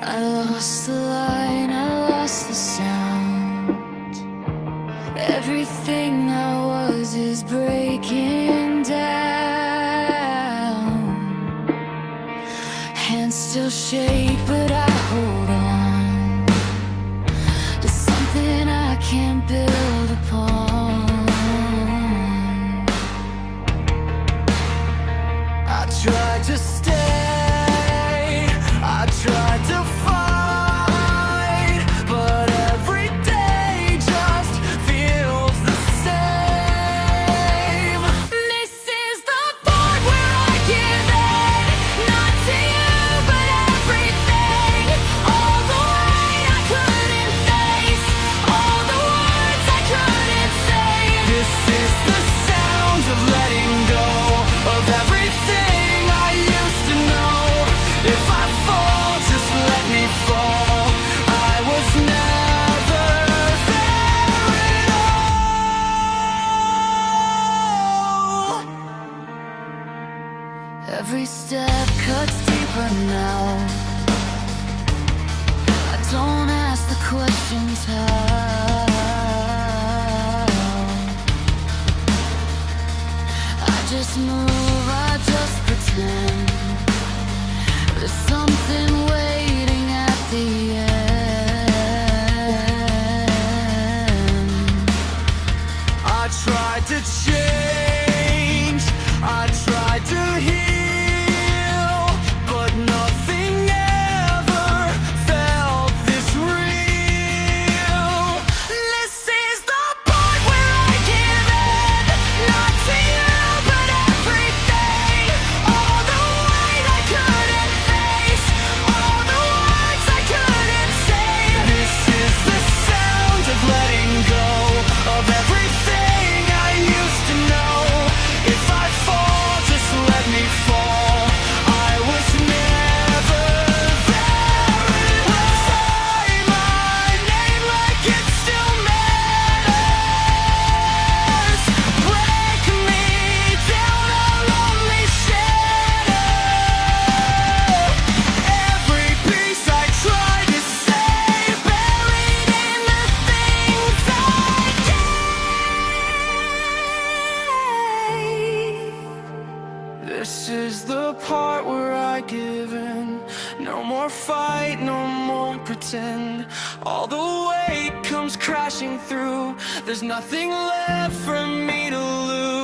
I lost the line, I lost the sound. Everything I was is breaking down. Hands still shake, but I hold on to something I can't build upon. I tried to stay, I tried to fight, but every day just feels the same. This is the part where I give in, not to you, but everything. All the weight I couldn't face, all the words I couldn't say. This is the sound of letting go of everything I used to know. If I fall, just let me fall. I was never there at all. Every step cuts deeper now. I don't ask the questions how. I just move, I just pretend. There's something waiting at the end. I tried to change, I tried to heal, but nothing ever felt this real. This is the part where I give in, not to you, but everything. All the weight I couldn't face, all the words I couldn't say. This is the sound of letting go of everything I used to know. If I fall, just let me fall. I was never there at all. Say my name like it still matters. Break me down a lonely shadow. Every piece I try to save, buried in the things I gave. This is the part where I give in. No more fight, no more pretend. All the weight comes crashing through. There's nothing left for me to lose.